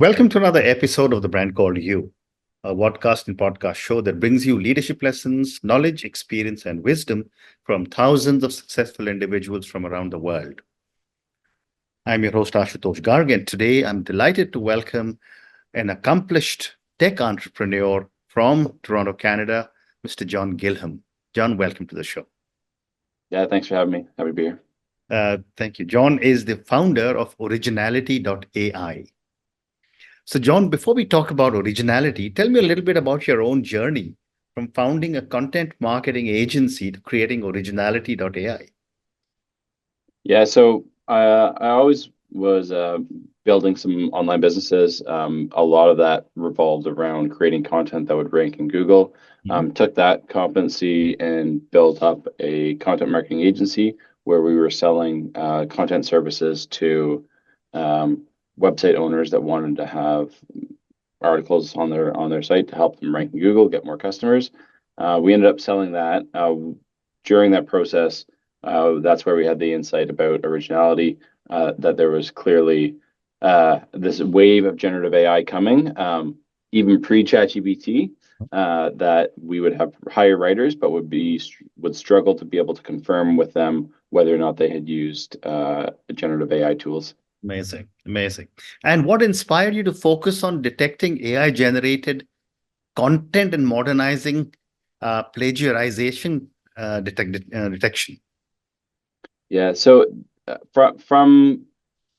Welcome to another episode of The Brand Called You, a podcast and podcast show that brings you leadership lessons, knowledge, experience, and wisdom from thousands of successful individuals from around the world. I'm your host, Ashutosh Garg, and today I'm delighted to welcome an accomplished tech entrepreneur from Toronto, Canada, Mr. Jon Gillham. Jon, welcome to the show. Yeah, thanks for having me. Happy to be here. Thank you. Jon is the founder of Originality.ai. So, Jon, before we talk about originality, tell me a little bit about your own journey from founding a content marketing agency to creating Originality.ai. Yeah, so I always was building some online businesses. A lot of that revolved around creating content that would rank in Google. Took that competency and built up a content marketing agency where we were selling content services to website owners that wanted to have articles on their site to help them rank in Google, get more customers. We ended up selling that. During that process, that's where we had the insight about originality, that there was clearly this wave of generative AI coming, even pre-ChatGPT, that we would have hire writers, but would struggle to be able to confirm with them whether or not they had used generative AI tools. Amazing, amazing. And what inspired you to focus on detecting AI-generated content and modernizing plagiarization detection? Yeah, so from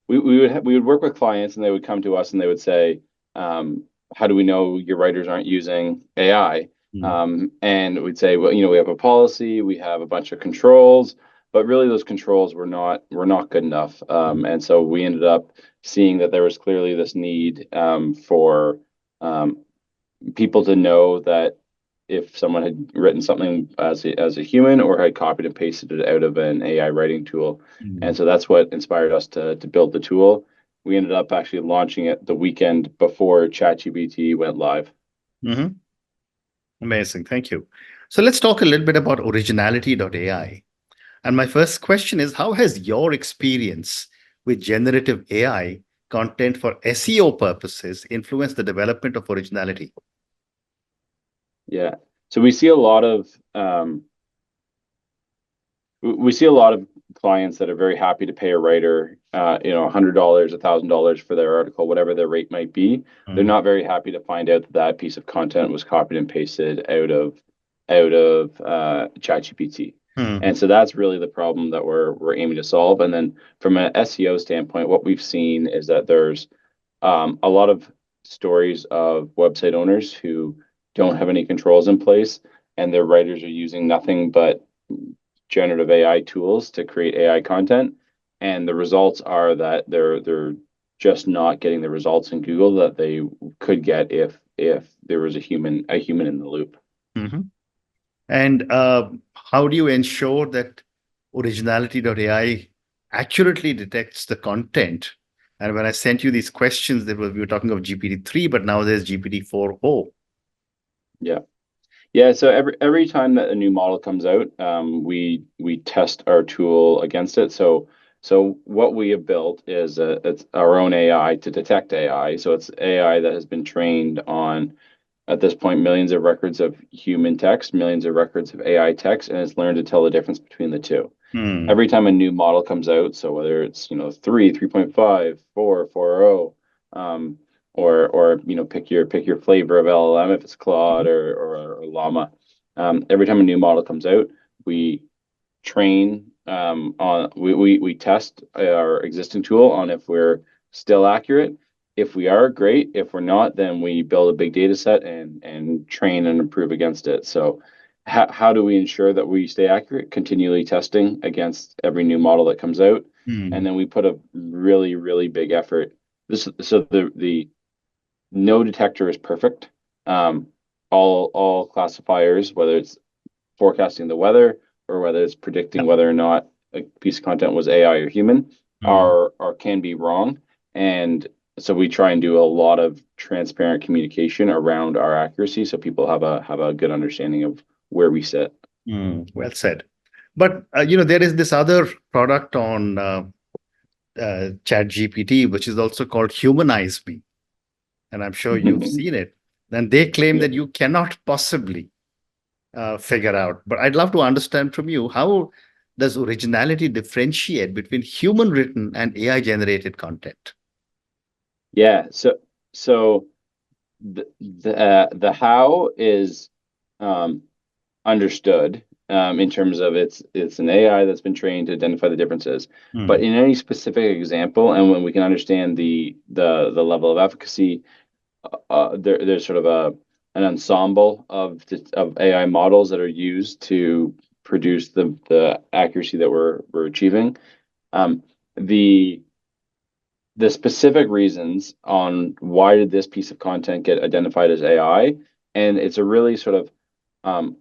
we would work with clients, and they would come to us and they would say, how do we know your writers aren't using AI? And we'd say, well, we have a policy, we have a bunch of controls, but really those controls were not good enough. And so we ended up seeing that there was clearly this need for people to know that if someone had written something as a human or had copied and pasted it out of an AI writing tool. And so that's what inspired us to build the tool. We ended up actually launching it the weekend before ChatGPT went live. Amazing. Thank you. So let's talk a little bit about Originality.ai. And my first question is, how has your experience with generative AI content for SEO purposes influenced the development of Originality? Yeah. So we see a lot of clients that are very happy to pay a writer, $100, $1,000 for their article, whatever their rate might be. They're not very happy to find out that piece of content was copied and pasted out of ChatGPT. And so that's really the problem that we're aiming to solve. And then from an SEO standpoint, what we've seen is that there's a lot of stories of website owners who don't have any controls in place, and their writers are using nothing but generative AI tools to create AI content. And the results are that they're just not getting the results in Google that they could get if there was a human in the loop. And how do you ensure that Originality.ai accurately detects the content? And when I sent you these questions, we were talking of GPT-3, but now there's GPT-4o. Yeah. So every time that a new model comes out, we test our tool against it. So what we have built is it's our own AI to detect AI. So it's AI that has been trained on, at this point, millions of records of human text, millions of records of AI text, and it's learned to tell the difference between the two. Every time a new model comes out, so whether it's 3, 3.5, 4, 4.0, or pick your flavor of LLM, if it's Claude or Llama. Every time a new model comes out, we train we test our existing tool on if we're still accurate. If we are, great. If we're not, then we build a big data set and train and improve against it. So how do we ensure that we stay accurate? Continually testing against every new model that comes out. And then we put a really, really big effort. So the no detector is perfect. All classifiers, whether it's forecasting the weather or whether it's predicting whether or not a piece of content was AI or human, are can be wrong. And so we try and do a lot of transparent communication around our accuracy, so people have a good understanding of where we sit. Well said. But there is this other product on ChatGPT, which is also called Humanize Me. and I'm sure you've seen it, then they claim Yeah. that you cannot possibly figure out. But I'd love to understand from you, how does originality differentiate between human written and AI generated content? Yeah. So the how is um, understood in terms of it's an AI that's been trained to identify the differences. But Hmm. in any specific example, and when we can understand the level of efficacy, there's sort of an ensemble of AI models that are used to produce the accuracy that we're achieving. Um, the the specific reasons on why did this piece of content get identified as AI, and it's a really sort of um,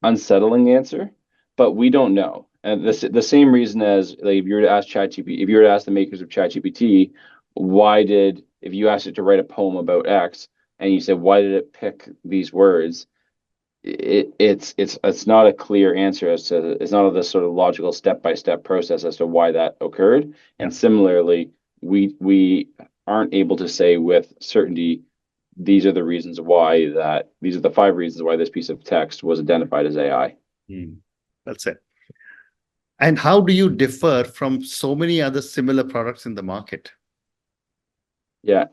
unsettling answer, but we don't know. And the same reason as like if you were to ask ChatGPT, if you were to ask the makers of ChatGPT, if you asked it to write a poem about X, and you said why did it pick these words, it's not a clear answer as to it's not this sort of logical step-by-step process as to why that occurred. Yeah. And similarly, we aren't able to say with certainty these are the five reasons why this piece of text was identified as AI. Hmm. That's it. And how do you differ from so many other similar products in the market? Yeah,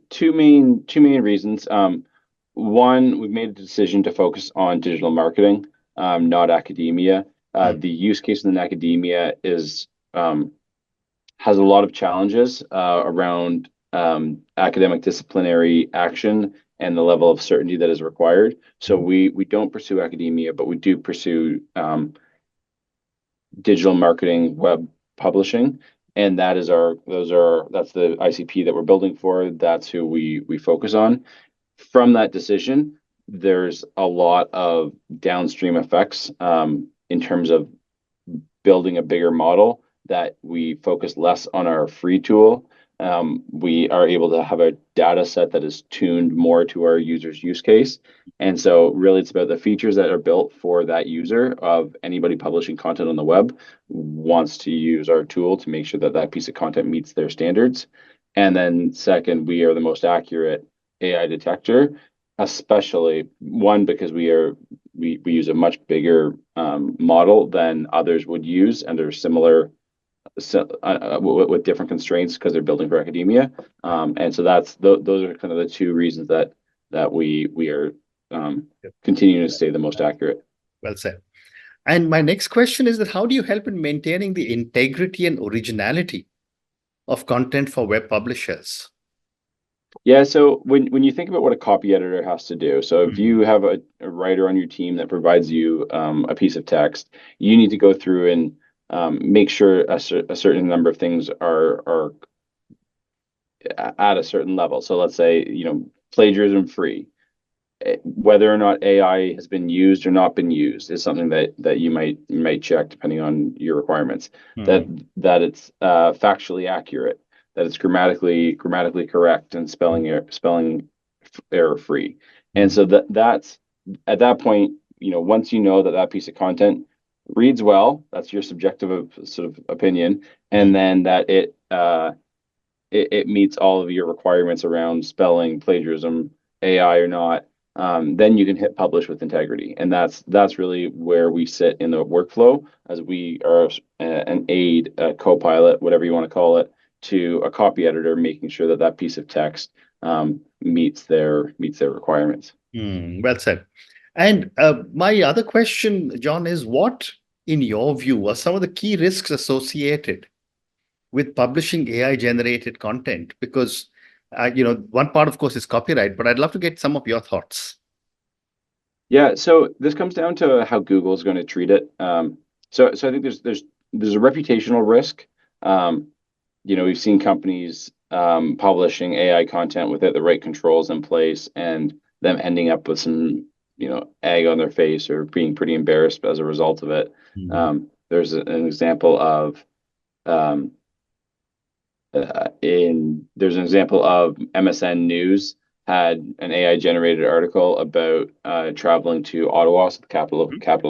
two main reasons. One, we've made a decision to focus on digital marketing, not academia. Hmm. The use case in academia is has a lot of challenges around academic disciplinary action and the level of certainty that is required. So Hmm. we don't pursue academia, but we do pursue digital marketing, web publishing, and that's the ICP that we're building for. That's who we focus on. From that decision, there's a lot of downstream effects in terms of building a bigger model that we focus less on our free tool. We are able to have a data set that is tuned more to our user's use case. And so really it's about the features that are built for that user of anybody publishing content on the web wants to use our tool to make sure that that piece of content meets their standards. And then second, we are the most accurate AI detector, especially one because we use a much bigger model than others would use, and they're similar with different constraints because they're building for academia. Yeah. And so those are kind of the two reasons that we are Yep. continuing to stay the most accurate. Well said. And my next question is that how do you help in maintaining the integrity and originality of content for web publishers? Yeah, so when you think about what a copy editor has to do, so if Hmm. you have a writer on your team that provides you a piece of text, you need to go through and make sure a certain number of things are at a certain level. So let's say, plagiarism free. Whether or not AI has been used or not been used is something that you might check depending on your requirements. That Hmm. that it's factually accurate, that it's grammatically correct and spelling error free. And Hmm. so that's at that point, once you know that that piece of content reads well, that's your subjective sort of opinion, and Hmm. then that it meets all of your requirements around spelling, plagiarism, AI or not, then you can hit publish with integrity. And that's really where we sit in the workflow as we are an aid, a co-pilot, whatever you want to call it, to a copy editor, making sure that that piece of text meets their requirements. Hmm. Well said. And my other question, John, is what, in your view, are some of the key risks associated with publishing AI generated content? Because, one part, of course, is copyright, but I'd love to get some of your thoughts. Yeah, so this comes down to how Google is going to treat it. So I think there's a reputational risk. Um, we've seen companies publishing AI content without the right controls in place, and them ending up with some, egg on their face or being pretty embarrassed as a result of it. Hmm. An example of um, there's an example of MSN News had an AI generated article about traveling to Ottawa, so the capital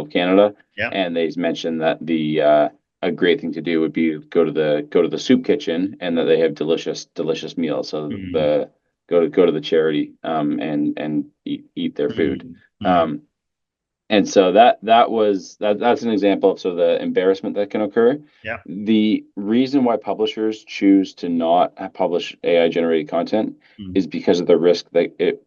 of Canada, Yeah. and they mentioned that the a great thing to do would be go to the soup kitchen, and that they have delicious meals. So Hmm. go to the charity and eat their food. Mm, mm, Um, and so that's an example of sort of the embarrassment that can occur. yeah. The reason why publishers choose to not publish AI generated content Mm, is because of the risk that it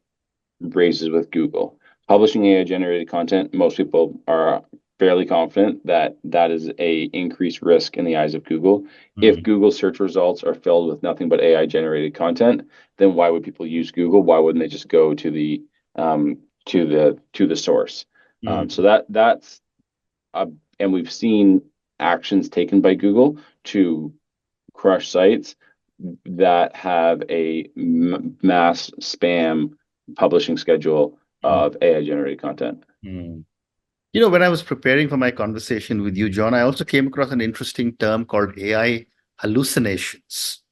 raises with Google. Publishing AI generated content, most people are fairly confident that that is a increased risk in the eyes of Google. If mm, Google search results are filled with nothing but AI generated content, then why would people use Google? Why wouldn't they just go to um, the source? So mm, that's uh, and we've seen actions taken by Google to crush sites that have a mass spam publishing schedule mm, of AI generated content. mm. When I was preparing for my conversation with you, John, I also came across an interesting term called AI hallucinations.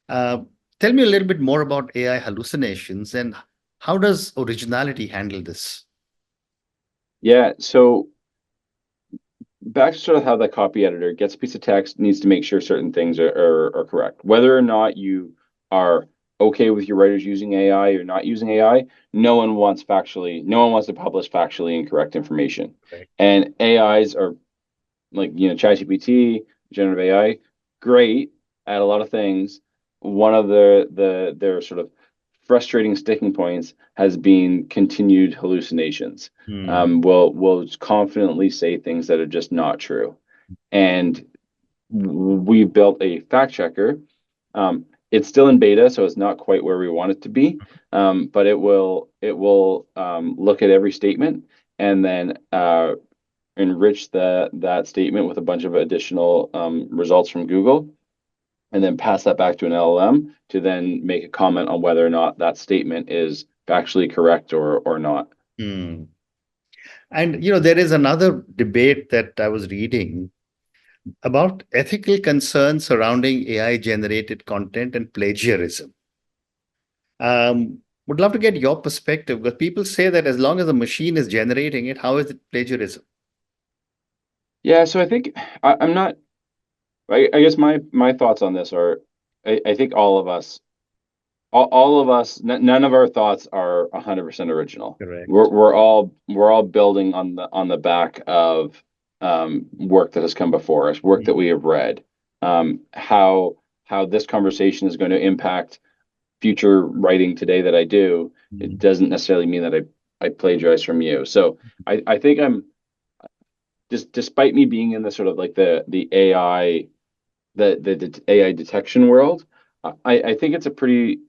Uh, Tell me a little bit more about AI hallucinations and how does originality handle this? Yeah, so back to sort of how the copy editor gets a piece of text, needs to make sure certain things are correct. Whether or not you are okay with your writers using AI or not using AI, no one wants to publish factually incorrect information. Right. And AIs are like, ChatGPT, generative AI, great at a lot of things. One of their sort of frustrating sticking points has been continued hallucinations. Mm, Will confidently say things that are just not true. And we built a fact checker. It's still in beta, so it's not quite where we want it to be. But it will look at every statement and then enrich that statement with a bunch of additional results from Google, and then pass that back to an LLM to then make a comment on whether or not that statement is factually correct or not. mm. And there is another debate that I was reading about ethical concerns surrounding AI generated content and plagiarism. Would love to get your perspective because people say that as long as the machine is generating it, how is it plagiarism? Yeah, so I think I'm not. I guess my thoughts on this are, I think all of us, none of our thoughts are 100% original. Correct. We're all building on the back of work that has come before us, work that Mm, we have read. How this conversation is going to impact future writing today that I do, it mm, doesn't necessarily mean that I plagiarize from you. So I think I'm just, despite me being in the sort of like the AI, the AI detection world, I think it's a pretty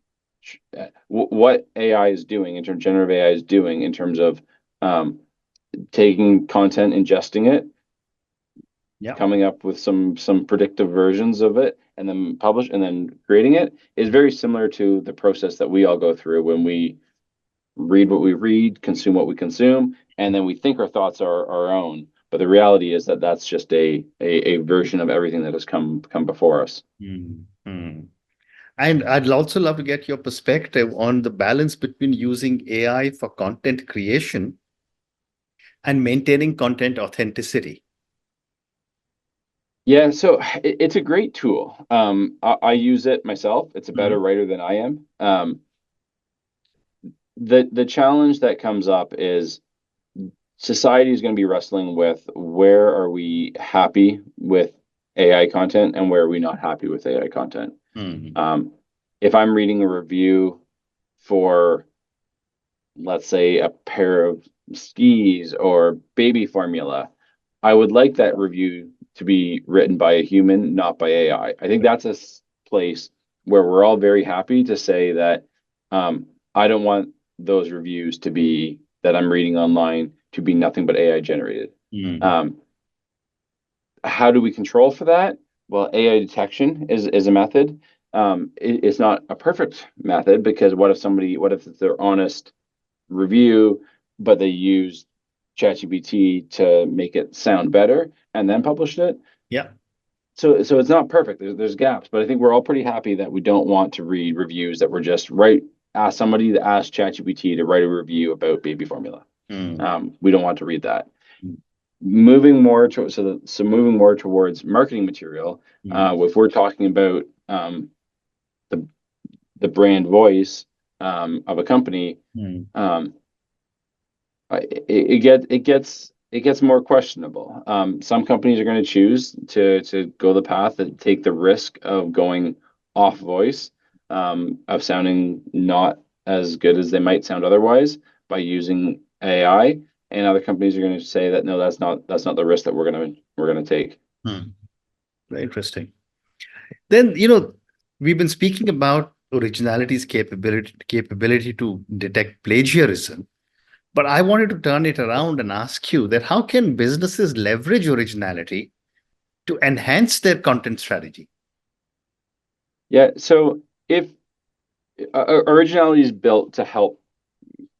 what AI is doing in terms generative AI is doing in terms of um, taking content, ingesting it, yeah. coming up with some predictive versions of it, and then creating it is very similar to the process that we all go through when we read what we read, consume what we consume, and then we think our thoughts are our own. But the reality is that that's just a version of everything that has come before us. Mm, mm. And I'd also love to get your perspective on the balance between using AI for content creation and maintaining content authenticity. Yeah, so it's a great tool. I use it myself. It's a better Mhm. writer than I am. The challenge that comes up is society is going to be wrestling with where are we happy with AI content and where are we not happy with AI content. Mhm. Um, if I'm reading a review for, let's say, a pair of skis or baby formula, I would like that review to be written by a human, not by AI. I think that's a place where we're all very happy to say that I don't want those reviews to be that I'm reading online to be nothing but AI generated. Mhm. Um, how do we control for that? Well, AI detection is a method. It's not a perfect method because what if it's their honest review, but they used ChatGPT to make it sound better and then published it? Yeah. So it's not perfect. There's gaps, but I think we're all pretty happy that we don't want to read reviews that were just ask somebody to ask ChatGPT to write a review about baby formula. Mm. We don't want to read that. Moving more towards marketing material. Mm. If we're talking about the the brand voice of a company, Mm. um, it gets more questionable. Some companies are going to choose to go the path that take the risk of going off voice, of sounding not as good as they might sound otherwise by using AI, and other companies are going to say that no, that's not the risk that we're gonna take. Mm. Very interesting. Then, we've been speaking about originality's capability to detect plagiarism. But I wanted to turn it around and ask you that how can businesses leverage originality to enhance their content strategy? Yeah, so if originality is built to help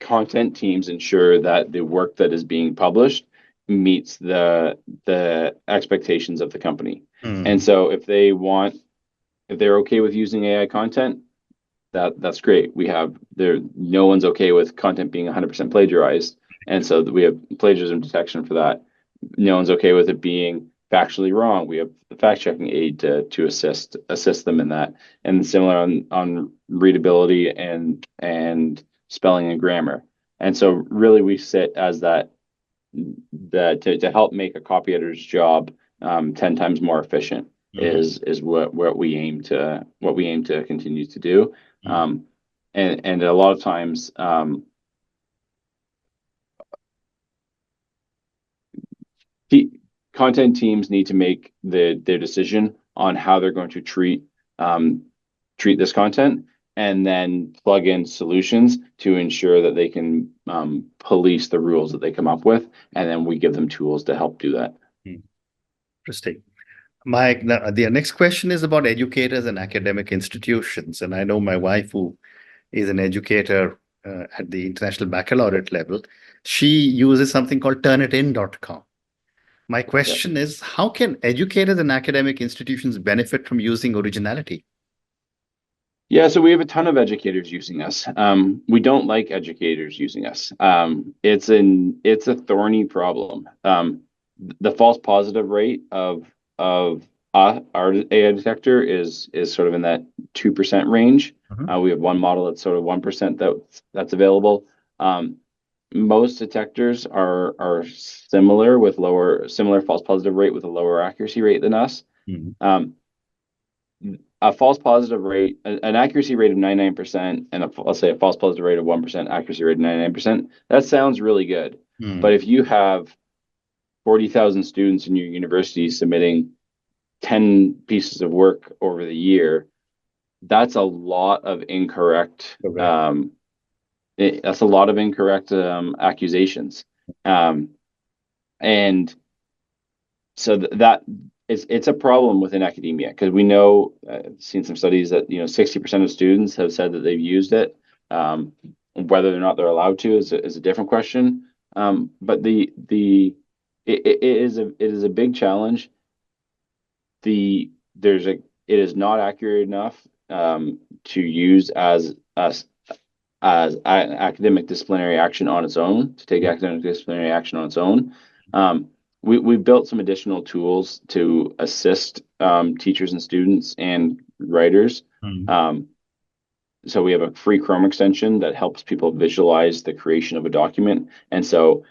content teams ensure that the work that is being published meets the expectations of the company. And Mm. so if they're okay with using AI content, that's great. We have there no one's okay with content being 100% plagiarized, and so we have plagiarism detection for that. No one's okay with it being factually wrong. We have the fact checking aid to assist them in that, and similar on readability and spelling and grammar. And so really we sit as that to help make a copy editor's job 10 times more efficient Mhm. is what we aim to continue to do. um, and a lot of times te- content teams need to make their decision on how they're going to um, treat this content, and then plug in solutions to ensure that they can police the rules that they come up with, and then we give them tools to help do that. Mm. Interesting. The next question is about educators and academic institutions. And I know my wife, who is an educator at the international baccalaureate level, she uses something called turnitin.com. My Yeah. question is, how can educators and academic institutions benefit from using originality? Yeah, so we have a ton of educators using us. We don't like educators using us. It's a thorny problem. The false positive rate of our AI detector is sort of in that 2% range. Mhm. We have one model that's sort of 1% that's available. Um, Most detectors are similar false positive rate with a lower accuracy rate than us. Mhm. Um, a false positive rate, an accuracy rate of 99%, and let's say a false positive rate of 1%, accuracy rate of 99%, that sounds really good. But Mhm. if you have 40,000 students in your university submitting 10 pieces of work over the year, that's a lot of incorrect, Correct. that's a lot of incorrect accusations. Um, and so that it's a problem within academia, because we know, seen some studies that 60% of students have said that they've used it. Whether or not they're allowed to is a different question. But it is a big challenge. It is not accurate enough to use as academic disciplinary action on its own, to take academic disciplinary action on its own. We built some additional tools to assist teachers and students and writers. Mhm. Um, so we have a free Chrome extension that helps people visualize the creation of a document. And so,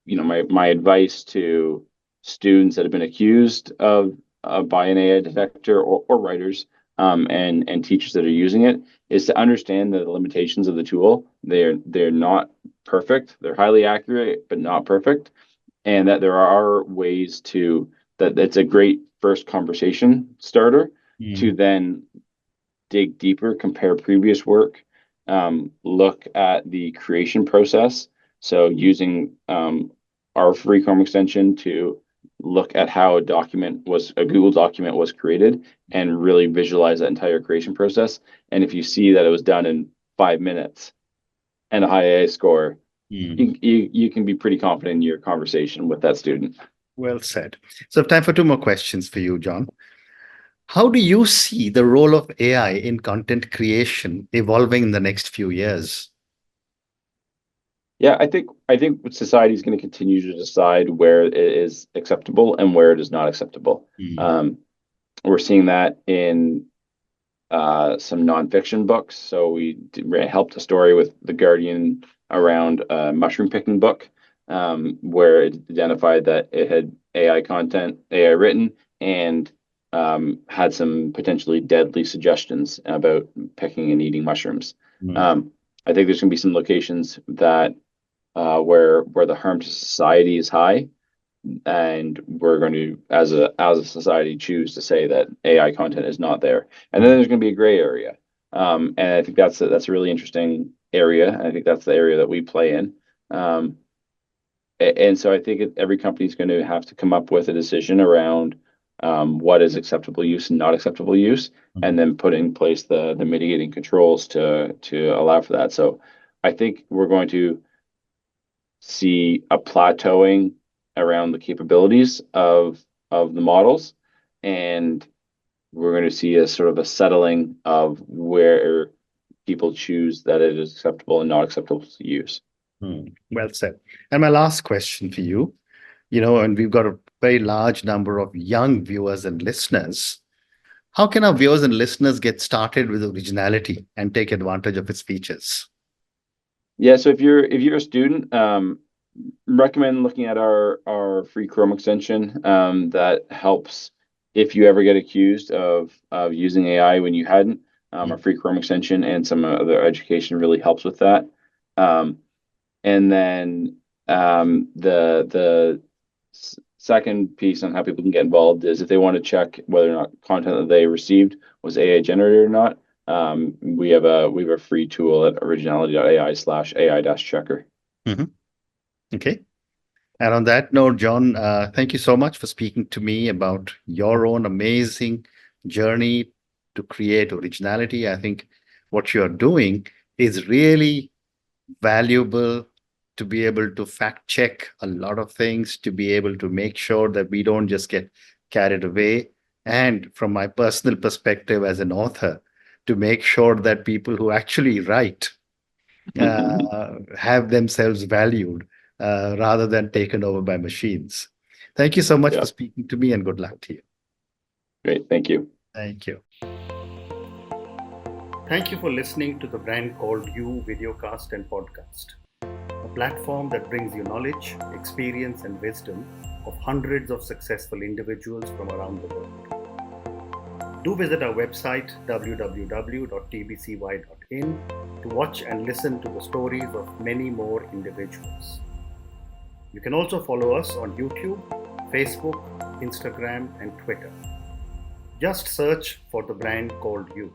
my advice to students that have been accused of by an AI detector, or writers, and teachers that are using it, is to understand the limitations of the tool. They're not perfect. They're highly accurate, but not perfect, and that there are ways that it's a great first conversation starter to Mhm. then dig deeper, compare previous work, look at the creation process. So using our free Chrome extension to look at how a Google document was created, and really visualize that entire creation process. And if you see that it was done in 5 minutes and a high AI score, Mhm. you can be pretty confident in your conversation with that student. Well said. So, I have time for two more questions for you, John. How do you see the role of AI in content creation evolving in the next few years? Yeah, I think society is going to continue to decide where it is acceptable and where it is not acceptable. Mm. Um, we're seeing that in some nonfiction books. So we helped a story with The Guardian around a mushroom picking book, where it identified that it had AI content, AI written, and had some potentially deadly suggestions about picking and eating mushrooms. I think there's going to be some locations that where the harm to society is high, and we're going to, as a society, choose to say that AI content is not there. And then there's going to be a gray area, and I think that's a really interesting area. And I think that's the area that we play in. And so I think every company is going to have to come up with a decision around what is acceptable use and not acceptable use, and then put in place the mitigating controls to allow for that. So I think we're going to see a plateauing around the capabilities of the models, and we're going to see a sort of a settling of where people choose that it is acceptable and not acceptable to use. Well said. And my last question for you, and we've got a very large number of young viewers and listeners. How can our viewers and listeners get started with originality and take advantage of its features? Yeah, so if you're a student, recommend looking at our free Chrome extension that helps if you ever get accused of using AI when you hadn't. Our free Chrome extension and some other education really helps with that. And then the second piece on how people can get involved is if they want to check whether or not content that they received was AI generated or not. We have a free tool at originality.ai/AI-checker. Okay. And on that note, Jon, thank you so much for speaking to me about your own amazing journey to create originality. I think what you're doing is really valuable to be able to fact check a lot of things, to be able to make sure that we don't just get carried away. And from my personal perspective as an author, to make sure that people who actually write have themselves valued rather than taken over by machines. Thank you so much for speaking to me, and good luck to you. Great. Thank you. Thank you. Thank you for listening to the Brand Called You videocast and podcast, a platform that brings you knowledge, experience, and wisdom of hundreds of successful individuals from around the world. Do visit our website www.tbcy.in to watch and listen to the stories of many more individuals. You can also follow us on YouTube, Facebook, Instagram, and Twitter. Just search for the Brand Called You.